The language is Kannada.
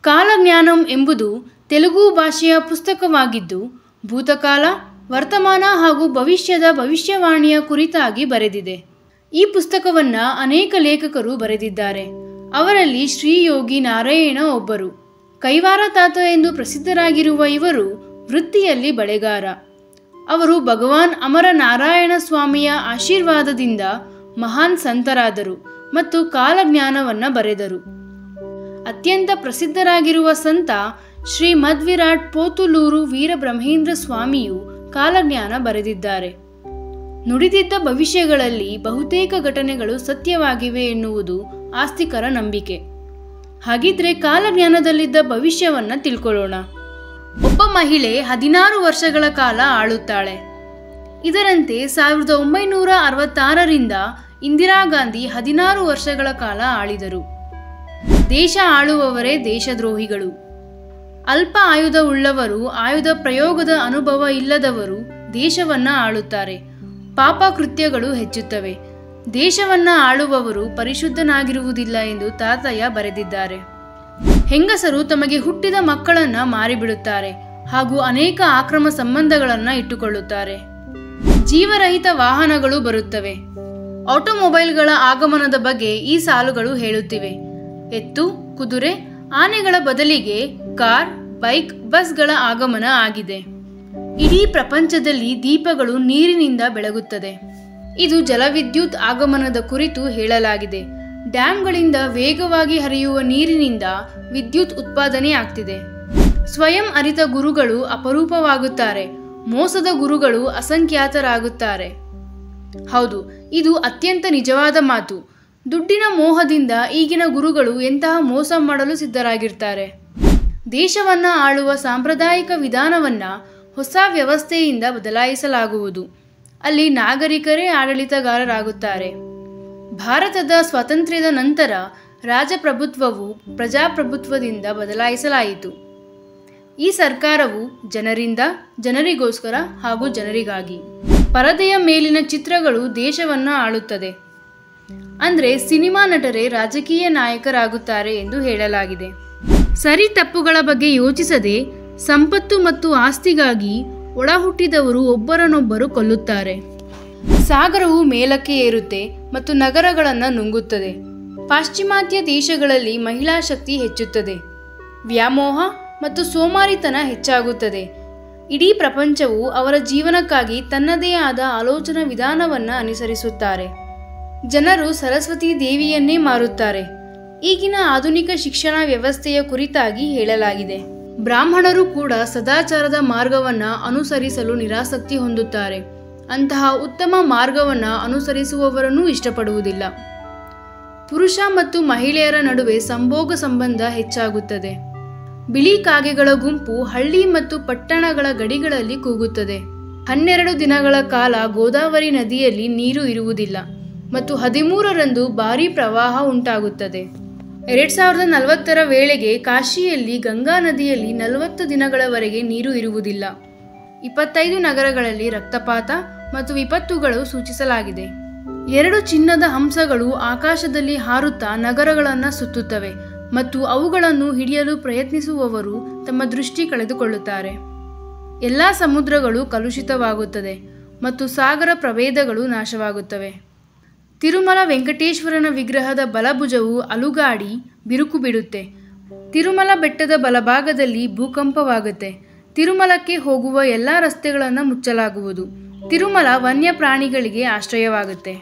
ಕಾಲಜ್ಞಾನಂ ಎಂಬುದು ತೆಲುಗು ಭಾಷೆಯ ಪುಸ್ತಕವಾಗಿದ್ದು ಭೂತಕಾಲ, ವರ್ತಮಾನ ಹಾಗೂ ಭವಿಷ್ಯದ ಭವಿಷ್ಯವಾಣಿಯ ಕುರಿತಾಗಿ ಬರೆದಿದೆ. ಈ ಪುಸ್ತಕವನ್ನು ಅನೇಕ ಲೇಖಕರು ಬರೆದಿದ್ದಾರೆ. ಅವರಲ್ಲಿ ಶ್ರೀ ಯೋಗಿ ನಾರಾಯಣ ಒಬ್ಬರು. ಕೈವಾರ ತಾತ ಎಂದು ಪ್ರಸಿದ್ಧರಾಗಿರುವ ಇವರು ವೃತ್ತಿಯಲ್ಲಿ ಬಳೆಗಾರ. ಅವರು ಭಗವಾನ್ ಅಮರ ನಾರಾಯಣ ಸ್ವಾಮಿಯ ಆಶೀರ್ವಾದದಿಂದ ಮಹಾನ್ ಸಂತರಾದರು ಮತ್ತು ಕಾಲಜ್ಞಾನವನ್ನು ಬರೆದರು. ಅತ್ಯಂತ ಪ್ರಸಿದ್ಧರಾಗಿರುವ ಸಂತ ಶ್ರೀ ಮಧ್ವಿರಾಟ್ ಪೋತುಲೂರು ವೀರಬ್ರಹ್ಮೇಂದ್ರ ಸ್ವಾಮಿಯು ಕಾಲಜ್ಞಾನ ಬರೆದಿದ್ದಾರೆ. ನುಡಿದಿದ್ದ ಭವಿಷ್ಯಗಳಲ್ಲಿ ಬಹುತೇಕ ಘಟನೆಗಳು ಸತ್ಯವಾಗಿವೆ ಎನ್ನುವುದು ಆಸ್ತಿಕರ ನಂಬಿಕೆ. ಹಾಗಿದ್ರೆ ಕಾಲಜ್ಞಾನದಲ್ಲಿದ್ದ ಭವಿಷ್ಯವನ್ನು ತಿಳ್ಕೊಳ್ಳೋಣ. ಒಬ್ಬ ಮಹಿಳೆ 16 ವರ್ಷಗಳ ಕಾಲ ಆಳುತ್ತಾಳೆ. ಇದರಂತೆ 1966ರಿಂದ ಇಂದಿರಾ ಗಾಂಧಿ 16 ವರ್ಷಗಳ ಕಾಲ ಆಳಿದರು. ದೇಶ ಆಳುವವರೇ ದೇಶದ್ರೋಹಿಗಳು. ಅಲ್ಪ ಆಯುಧ ಉಳ್ಳವರು, ಆಯುಧ ಪ್ರಯೋಗದ ಅನುಭವ ಇಲ್ಲದವರು ದೇಶವನ್ನ ಆಳುತ್ತಾರೆ. ಪಾಪ ಕೃತ್ಯಗಳು ಹೆಚ್ಚುತ್ತವೆ. ದೇಶವನ್ನ ಆಳುವವರು ಪರಿಶುದ್ಧನಾಗಿರುವುದಿಲ್ಲ ಎಂದು ತಾತಯ್ಯ ಬರೆದಿದ್ದಾರೆ. ಹೆಂಗಸರು ತಮಗೆ ಹುಟ್ಟಿದ ಮಕ್ಕಳನ್ನ ಮಾರಿಬಿಡುತ್ತಾರೆ ಹಾಗೂ ಅನೇಕ ಆಕ್ರಮ ಸಂಬಂಧಗಳನ್ನ ಇಟ್ಟುಕೊಳ್ಳುತ್ತಾರೆ. ಜೀವರಹಿತ ವಾಹನಗಳು ಬರುತ್ತವೆ. ಆಟೋಮೊಬೈಲ್ಗಳ ಆಗಮನದ ಬಗ್ಗೆ ಈ ಸಾಲುಗಳು ಹೇಳುತ್ತಿವೆ. ಎತ್ತು, ಕುದುರೆ, ಆನೆಗಳ ಬದಲಿಗೆ ಕಾರ್, ಬೈಕ್, ಬಸ್ಗಳ ಆಗಮನ ಆಗಿದೆ. ಇಡೀ ಪ್ರಪಂಚದಲ್ಲಿ ದೀಪಗಳು ನೀರಿನಿಂದ ಬೆಳಗುತ್ತದೆ. ಇದು ಜಲವಿದ್ಯುತ್ ಆಗಮನದ ಕುರಿತು ಹೇಳಲಾಗಿದೆ. ಡ್ಯಾಂಗಳಿಂದ ವೇಗವಾಗಿ ಹರಿಯುವ ನೀರಿನಿಂದ ವಿದ್ಯುತ್ ಉತ್ಪಾದನೆ ಆಗ್ತಿದೆ. ಸ್ವಯಂ ಅರಿತ ಗುರುಗಳು ಅಪರೂಪವಾಗುತ್ತಾರೆ. ಮೋಸದ ಗುರುಗಳು ಅಸಂಖ್ಯಾತರಾಗುತ್ತಾರೆ. ಹೌದು, ಇದು ಅತ್ಯಂತ ನಿಜವಾದ ಮಾತು. ದುಡ್ಡಿನ ಮೋಹದಿಂದ ಈಗಿನ ಗುರುಗಳು ಎಂತಹ ಮೋಸ ಮಾಡಲು ಸಿದ್ಧರಾಗಿರ್ತಾರೆ. ದೇಶವನ್ನ ಆಳುವ ಸಾಂಪ್ರದಾಯಿಕ ವಿಧಾನವನ್ನ ಹೊಸ ವ್ಯವಸ್ಥೆಯಿಂದ ಬದಲಾಯಿಸಲಾಗುವುದು. ಅಲ್ಲಿ ನಾಗರಿಕರೇ ಆಡಳಿತಗಾರರಾಗುತ್ತಾರೆ. ಭಾರತದ ಸ್ವಾತಂತ್ರ್ಯದ ನಂತರ ರಾಜಪ್ರಭುತ್ವವು ಪ್ರಜಾಪ್ರಭುತ್ವದಿಂದ ಬದಲಾಯಿಸಲಾಯಿತು. ಈ ಸರ್ಕಾರವು ಜನರಿಂದ, ಜನರಿಗೋಸ್ಕರ ಹಾಗೂ ಜನರಿಗಾಗಿ. ಪರದೆಯ ಮೇಲಿನ ಚಿತ್ರಗಳು ದೇಶವನ್ನ ಆಳುತ್ತದೆ. ಅಂದರೆ ಸಿನಿಮಾ ನಟರೇ ರಾಜಕೀಯ ನಾಯಕರಾಗುತ್ತಾರೆ ಎಂದು ಹೇಳಲಾಗಿದೆ. ಸರಿ ತಪ್ಪುಗಳ ಬಗ್ಗೆ ಯೋಚಿಸದೆ ಸಂಪತ್ತು ಮತ್ತು ಆಸ್ತಿಗಾಗಿ ಒಳ ಹುಟ್ಟಿದವರು ಒಬ್ಬರನ್ನೊಬ್ಬರು ಕೊಲ್ಲುತ್ತಾರೆ. ಸಾಗರವು ಮೇಲಕ್ಕೆ ಏರುತ್ತೆ ಮತ್ತು ನಗರಗಳನ್ನು ನುಂಗುತ್ತದೆ. ಪಾಶ್ಚಿಮಾತ್ಯ ದೇಶಗಳಲ್ಲಿ ಮಹಿಳಾ ಶಕ್ತಿ ಹೆಚ್ಚುತ್ತದೆ. ವ್ಯಾಮೋಹ ಮತ್ತು ಸೋಮಾರಿತನ ಹೆಚ್ಚಾಗುತ್ತದೆ. ಇಡೀ ಪ್ರಪಂಚವು ಅವರ ಜೀವನಕ್ಕಾಗಿ ತನ್ನದೇ ಆದ ಆಲೋಚನಾ ವಿಧಾನವನ್ನು ಅನುಸರಿಸುತ್ತಾರೆ. ಜನರು ಸರಸ್ವತಿ ದೇವಿಯನ್ನೇ ಮಾರುತ್ತಾರೆ. ಈಗಿನ ಆಧುನಿಕ ಶಿಕ್ಷಣ ವ್ಯವಸ್ಥೆಯ ಕುರಿತಾಗಿ ಹೇಳಲಾಗಿದೆ. ಬ್ರಾಹ್ಮಣರು ಕೂಡ ಸದಾಚಾರದ ಮಾರ್ಗವನ್ನು ಅನುಸರಿಸಲು ನಿರಾಸಕ್ತಿ ಹೊಂದುತ್ತಾರೆ. ಅಂತಹ ಉತ್ತಮ ಮಾರ್ಗವನ್ನು ಅನುಸರಿಸುವವರನ್ನೂ ಇಷ್ಟಪಡುವುದಿಲ್ಲ. ಪುರುಷ ಮತ್ತು ಮಹಿಳೆಯರ ನಡುವೆ ಸಂಭೋಗ ಸಂಬಂಧ ಹೆಚ್ಚಾಗುತ್ತದೆ. ಬಿಳಿ ಕಾಗೆಗಳ ಗುಂಪು ಹಳ್ಳಿ ಮತ್ತು ಪಟ್ಟಣಗಳ ಗಡಿಗಳಲ್ಲಿ ಕೂಗುತ್ತದೆ. 12 ದಿನಗಳ ಕಾಲ ಗೋದಾವರಿ ನದಿಯಲ್ಲಿ ನೀರು ಇರುವುದಿಲ್ಲ ಮತ್ತು 13ರಂದು ಭಾರೀ ಪ್ರವಾಹ ಉಂಟಾಗುತ್ತದೆ. 2040ರ ವೇಳೆಗೆ ಕಾಶಿಯಲ್ಲಿ ಗಂಗಾ ನದಿಯಲ್ಲಿ 40 ದಿನಗಳವರೆಗೆ ನೀರು ಇರುವುದಿಲ್ಲ. 25 ನಗರಗಳಲ್ಲಿ ರಕ್ತಪಾತ ಮತ್ತು ವಿಪತ್ತುಗಳು ಸೂಚಿಸಲಾಗಿದೆ. 2 ಚಿನ್ನದ ಹಂಸಗಳು ಆಕಾಶದಲ್ಲಿ ಹಾರುತ್ತಾ ನಗರಗಳನ್ನು ಸುತ್ತುತ್ತವೆ ಮತ್ತು ಅವುಗಳನ್ನು ಹಿಡಿಯಲು ಪ್ರಯತ್ನಿಸುವವರು ತಮ್ಮ ದೃಷ್ಟಿ ಕಳೆದುಕೊಳ್ಳುತ್ತಾರೆ. ಎಲ್ಲ ಸಮುದ್ರಗಳು ಕಲುಷಿತವಾಗುತ್ತದೆ ಮತ್ತು ಸಾಗರ ಪ್ರಭೇದಗಳು ನಾಶವಾಗುತ್ತವೆ. ತಿರುಮಲ ವೆಂಕಟೇಶ್ವರನ ವಿಗ್ರಹದ ಬಲಭುಜವು ಅಲುಗಾಡಿ ಬಿರುಕು ಬಿಡುತ್ತೆ. ತಿರುಮಲ ಬೆಟ್ಟದ ಬಲಭಾಗದಲ್ಲಿ ಭೂಕಂಪವಾಗುತ್ತೆ. ತಿರುಮಲಕ್ಕೆ ಹೋಗುವ ಎಲ್ಲ ರಸ್ತೆಗಳನ್ನು ಮುಚ್ಚಲಾಗುವುದು. ತಿರುಮಲ ವನ್ಯ ಪ್ರಾಣಿಗಳಿಗೆ ಆಶ್ರಯವಾಗುತ್ತೆ.